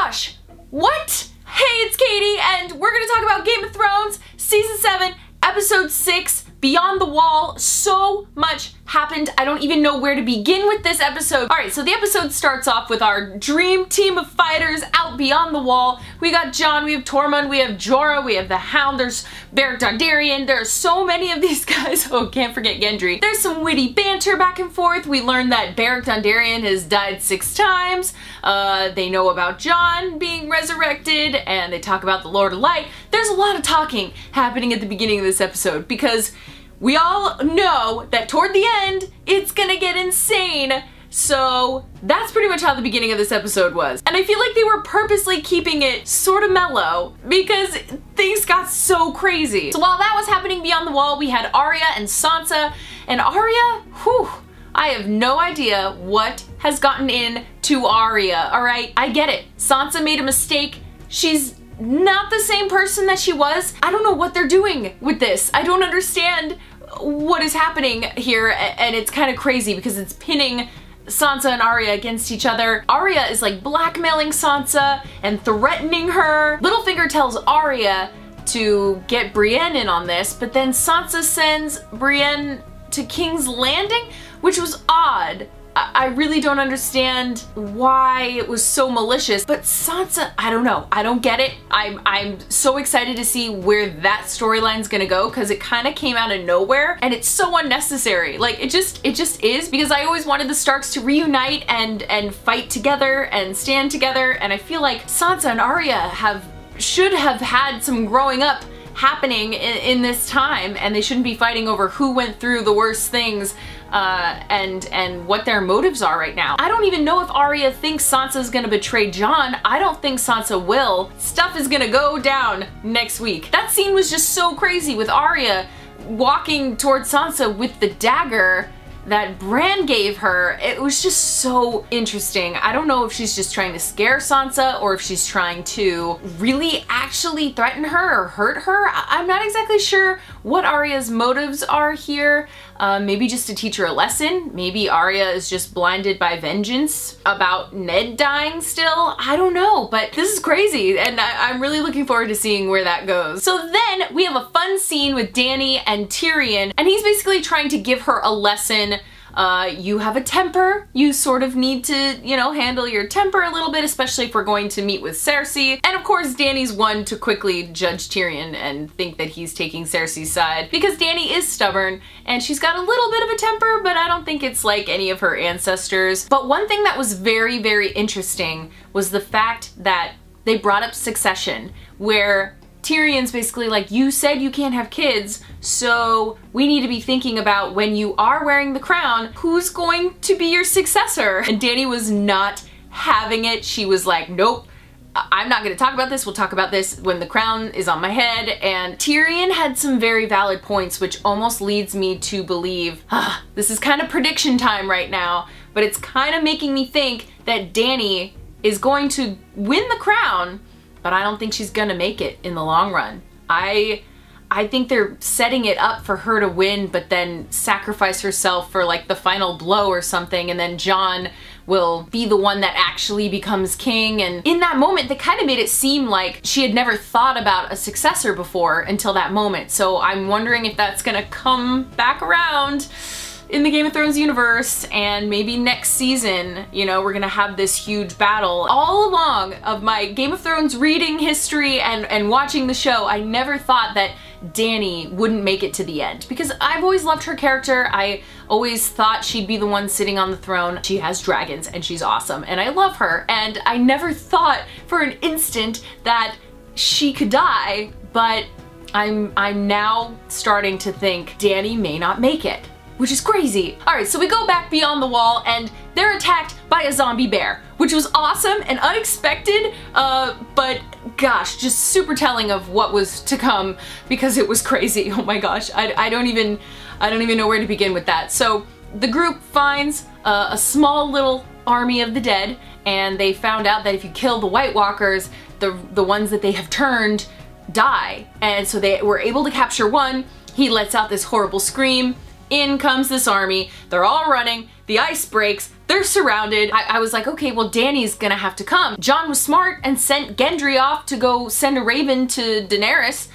gosh! What? Hey, it's Katie, and we're gonna talk about Game of Thrones, Season 7, Episode 6, Beyond the Wall. So much happened. I don't even know where to begin with this episode. Alright, so the episode starts off with our dream team of fighters out beyond the wall. We got Jon, we have Tormund, we have Jorah, we have the Hound, there's Beric Dondarrion, there are so many of these guys. Oh, can't forget Gendry. There's some witty banter back and forth. We learn that Beric Dondarrion has died 6 times. They know about Jon being resurrected, and they talk about the Lord of Light. There's a lot of talking happening at the beginning of this episode because we all know that toward the end, it's gonna get insane. So that's pretty much how the beginning of this episode was. And I feel like they were purposely keeping it sort of mellow because things got so crazy. So while that was happening beyond the wall, we had Arya and Sansa. And Arya, whew, I have no idea what has gotten into Arya, alright? I get it. Sansa made a mistake. She's not the same person that she was. I don't know what they're doing with this. I don't understand what is happening here, and it's kind of crazy because it's pinning Sansa and Arya against each other. Arya is like blackmailing Sansa and threatening her. Littlefinger tells Arya to get Brienne in on this, but then Sansa sends Brienne to King's Landing, which was odd. I really don't understand why it was so malicious, but Sansa, I don't know. I don't get it. I'm so excited to see where that storyline's gonna go because it kind of came out of nowhere and it's so unnecessary. Like it just is, because I always wanted the Starks to reunite and fight together and stand together, and I feel like Sansa and Arya should have had some growing up happening in this time, and they shouldn't be fighting over who went through the worst things and what their motives are right now. I don't even know if Arya thinks Sansa's gonna betray Jon. I don't think Sansa will. Stuff is gonna go down next week. That scene was just so crazy with Arya walking towards Sansa with the dagger that Bran gave her. It was just so interesting. I don't know if she's just trying to scare Sansa or if she's trying to really actually threaten her or hurt her. I'm not exactly sure what Arya's motives are here. Maybe just to teach her a lesson. Maybe Arya is just blinded by vengeance about Ned dying still. I don't know, but this is crazy and I'm really looking forward to seeing where that goes. So then we have a fun scene with Dany and Tyrion, and he's basically trying to give her a lesson. You have a temper. You sort of need to, you know, handle your temper a little bit, especially if we're going to meet with Cersei. And of course, Dany's one to quickly judge Tyrion and think that he's taking Cersei's side because Dany is stubborn and she's got a little bit of a temper, but I don't think it's like any of her ancestors. But one thing that was very, very interesting was the fact that they brought up succession, where Tyrion's basically like, you said you can't have kids, so we need to be thinking about when you are wearing the crown, who's going to be your successor? And Dany was not having it. She was like, nope, I'm not gonna talk about this. We'll talk about this when the crown is on my head. And Tyrion had some very valid points, which almost leads me to believe, this is kind of prediction time right now, but it's kind of making me think that Dany is going to win the crown, but I don't think she's gonna make it in the long run. I think they're setting it up for her to win, but then sacrifice herself for like the final blow or something, and then Jon will be the one that actually becomes king. And in that moment, they kind of made it seem like she had never thought about a successor before until that moment. So I'm wondering if that's gonna come back around in the Game of Thrones universe, and maybe next season, you know, we're gonna have this huge battle. All along of my Game of Thrones reading history and watching the show, I never thought that Dany wouldn't make it to the end because I've always loved her character. I always thought she'd be the one sitting on the throne. She has dragons and she's awesome and I love her, and I never thought for an instant that she could die, but I'm now starting to think Dany may not make it, which is crazy. Alright, so we go back beyond the wall and they're attacked by a zombie bear, which was awesome and unexpected, but gosh, just super telling of what was to come because it was crazy. Oh my gosh, I don't even know where to begin with that. So the group finds a small little army of the dead, and they found out that if you kill the White Walkers, the ones that they have turned die. And so they were able to capture one. He lets out this horrible scream. In comes this army. They're all running. The ice breaks. they're surrounded. I was like, okay, well, Dany's gonna have to come. Jon was smart and sent Gendry off to go send a raven to Daenerys.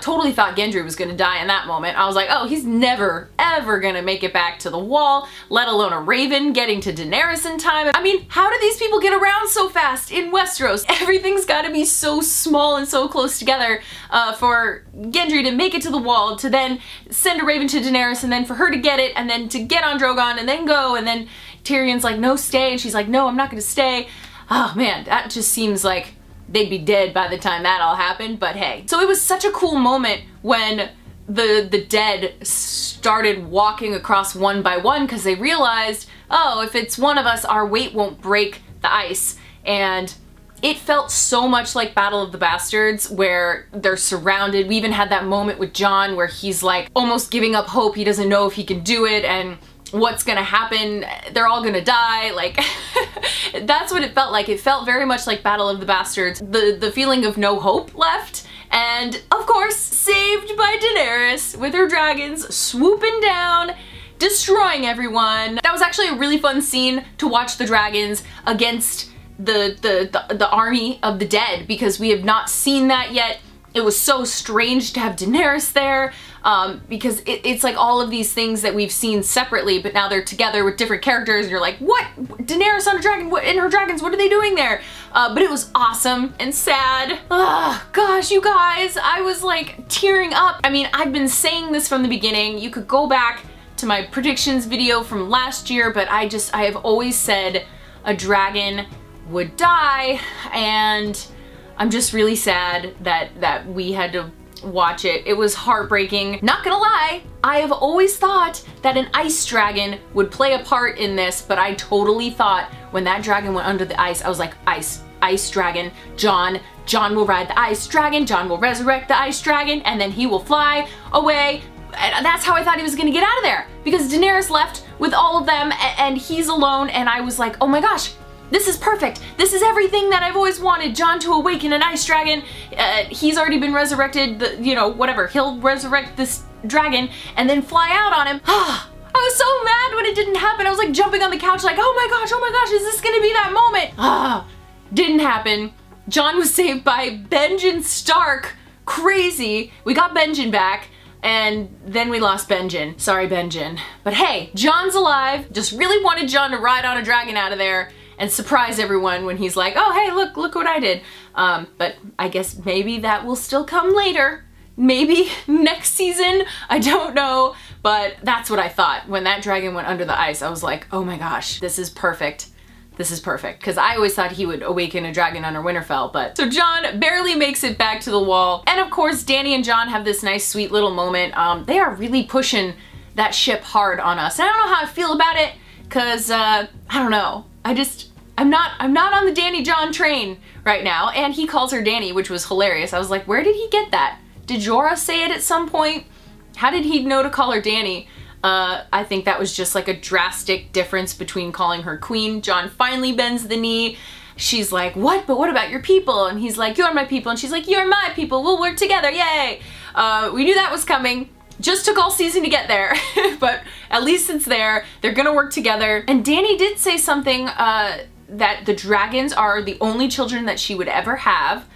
Totally thought Gendry was gonna die in that moment. I was like, oh, he's never, ever gonna make it back to the wall, let alone a raven getting to Daenerys in time. I mean, how do these people get around so fast in Westeros? Everything's gotta be so small and so close together for Gendry to make it to the wall, to then send a raven to Daenerys, and then for her to get it, and then to get on Drogon, and then go, and then Tyrion's like, no, stay, and she's like, no, I'm not gonna stay. Oh man, that just seems like they'd be dead by the time that all happened, but hey. So it was such a cool moment when the dead started walking across one by one, because they realized, oh, if it's one of us, our weight won't break the ice. And it felt so much like Battle of the Bastards, where they're surrounded. We even had that moment with Jon where he's like almost giving up hope. He doesn't know if he can do it, and what's gonna happen, they're all gonna die, like that's what it felt like. It felt very much like Battle of the Bastards, the feeling of no hope left, and of course saved by Daenerys with her dragons swooping down, destroying everyone. That was actually a really fun scene to watch the dragons against the army of the dead, because we have not seen that yet. It was so strange to have Daenerys there, because it's like all of these things that we've seen separately, but now they're together with different characters, and you're like, what? Daenerys on a dragon, what, in her dragons, what are they doing there? But it was awesome and sad. Gosh, you guys, I was like tearing up. I mean, I've been saying this from the beginning. You could go back to my predictions video from last year, but I have always said a dragon would die, and I'm just really sad that we had to watch it. It was heartbreaking. Not gonna lie, I have always thought that an ice dragon would play a part in this, but I totally thought when that dragon went under the ice, I was like, ice dragon, Jon will ride the ice dragon, Jon will resurrect the ice dragon, and then he will fly away. And that's how I thought he was gonna get out of there, because Daenerys left with all of them and he's alone, and I was like, oh my gosh, this is perfect. This is everything that I've always wanted. Jon to awaken an ice dragon. He's already been resurrected, you know, whatever. He'll resurrect this dragon and then fly out on him. I was so mad when it didn't happen. I was like jumping on the couch like, oh my gosh, is this gonna be that moment? Didn't happen. Jon was saved by Benjen Stark. Crazy. We got Benjen back, and then we lost Benjen. Sorry, Benjen. But hey, Jon's alive. Just really wanted Jon to ride on a dragon out of there and surprise everyone when he's like, oh hey, look what I did. But I guess maybe that will still come later. Maybe next season, I don't know. But that's what I thought. When that dragon went under the ice, I was like, oh my gosh, this is perfect. This is perfect. Because I always thought he would awaken a dragon under Winterfell, but... So Jon barely makes it back to the wall. And of course, Dany and Jon have this nice, sweet little moment. They are really pushing that ship hard on us. And I don't know how I feel about it, because, I don't know. I'm not on the Dany Jon train right now, and he calls her Dany, which was hilarious. I was like, where did he get that? Did Jorah say it at some point? How did he know to call her Dany? I think that was just like a drastic difference between calling her queen. Jon finally bends the knee. She's like, what? But what about your people? And he's like, you're my people. And she's like, you're my people. We'll work together. Yay! We knew that was coming. Just took all season to get there, but at least it's there. They're gonna work together. And Dany did say something that the dragons are the only children that she would ever have,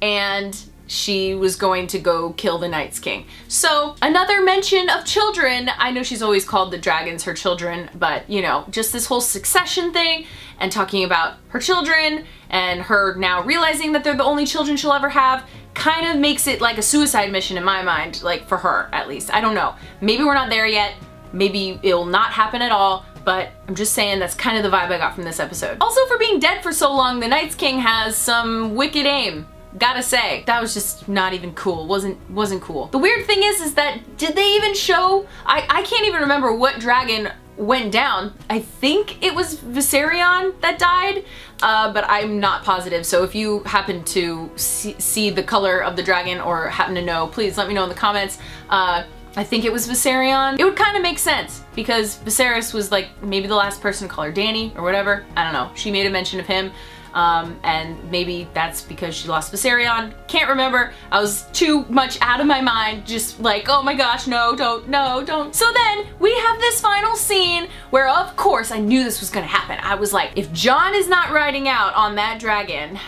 and she was going to go kill the Night's King. So another mention of children. I know she's always called the dragons her children, but you know, just this whole succession thing and talking about her children and her now realizing that they're the only children she'll ever have kind of makes it like a suicide mission in my mind, like for her at least. I don't know. Maybe we're not there yet. Maybe it'll not happen at all, but I'm just saying that's kind of the vibe I got from this episode. Also, for being dead for so long, the Night's King has some wicked aim. Gotta say, that was just not even cool. Wasn't cool. The weird thing is that did they even show? I can't even remember what dragon went down. I think it was Viserion that died, but I'm not positive. So if you happen to see the color of the dragon or happen to know, please let me know in the comments. I think it was Viserion. It would kind of make sense because Viserys was like maybe the last person to call her Dany or whatever. I don't know. She made a mention of him. and maybe that's because she lost Viserion. Can't remember. I was too much out of my mind, just like, oh my gosh, no, don't. So then we have this final scene where, of course, I knew this was gonna happen. I was like, if Jon is not riding out on that dragon,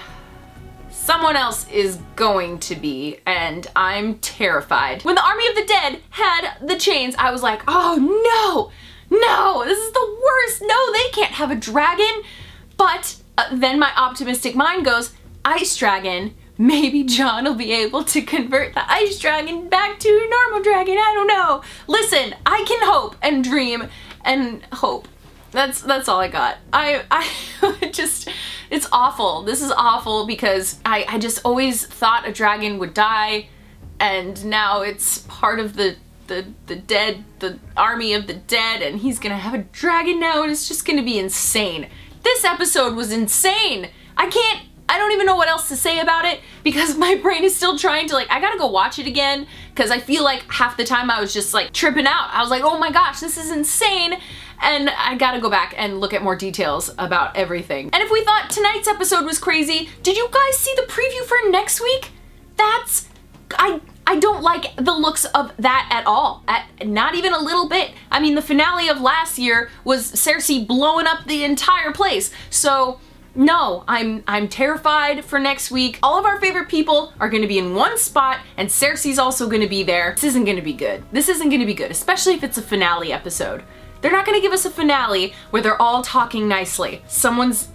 someone else is going to be, and I'm terrified. When the army of the dead had the chains, I was like, oh no, this is the worst. No, they can't have a dragon. But then my optimistic mind goes, ice dragon, maybe Jon will be able to convert the ice dragon back to a normal dragon. I don't know. Listen, I can hope and dream and hope. That's all I got. I just, it's awful. This is awful because I just always thought a dragon would die, and now it's part of the dead, the army of the dead, and he's gonna have a dragon now, and it's just gonna be insane. This episode was insane. I don't even know what else to say about it because my brain is still trying to, like, I gotta go watch it again because I feel like half the time I was just like tripping out. I was like, oh my gosh, this is insane. And I gotta go back and look at more details about everything. And if we thought tonight's episode was crazy, did you guys see the preview for next week? I don't like the looks of that at all. Not even a little bit. I mean, the finale of last year was Cersei blowing up the entire place. So no, I'm terrified for next week. All of our favorite people are gonna be in one spot, and Cersei's also gonna be there. This isn't gonna be good. This isn't gonna be good, especially if it's a finale episode. They're not gonna give us a finale where they're all talking nicely. Someone's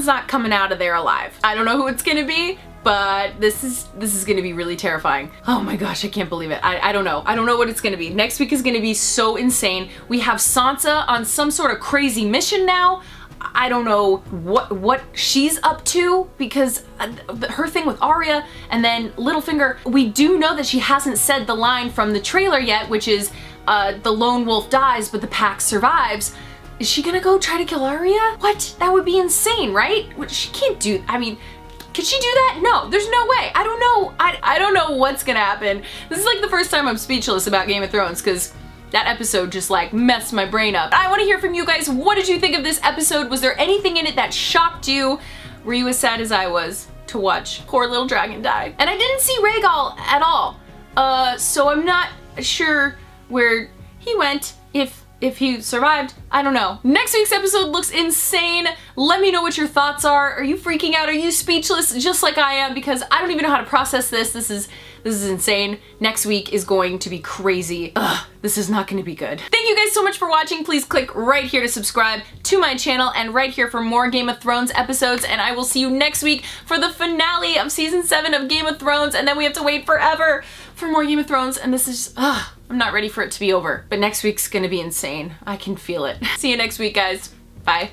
not coming out of there alive. I don't know who it's gonna be, but this is gonna be really terrifying. Oh my gosh, I can't believe it. I don't know. I don't know what it's gonna be. Next week is gonna be so insane. We have Sansa on some sort of crazy mission now. I don't know what she's up to because her thing with Arya, and then Littlefinger, we do know that she hasn't said the line from the trailer yet, which is the lone wolf dies but the pack survives. Is she gonna go try to kill Arya? What? That would be insane, right? She can't do, I mean, could she do that? No, there's no way. I don't know. I don't know what's gonna happen. This is like the first time I'm speechless about Game of Thrones because that episode just like messed my brain up. I want to hear from you guys. What did you think of this episode? Was there anything in it that shocked you? Were you as sad as I was to watch poor little dragon die? And I didn't see Rhaegal at all. So I'm not sure where he went, if he survived. I don't know. Next week's episode looks insane. Let me know what your thoughts are. Are you freaking out? Are you speechless just like I am? Because I don't even know how to process this. This is insane. Next week is going to be crazy. Ugh, this is not going to be good. Thank you guys so much for watching. Please click right here to subscribe to my channel and right here for more Game of Thrones episodes, and I will see you next week for the finale of season 7 of Game of Thrones, and then we have to wait forever for more Game of Thrones, and this is, I'm not ready for it to be over. But next week's gonna be insane. I can feel it. See you next week, guys. Bye.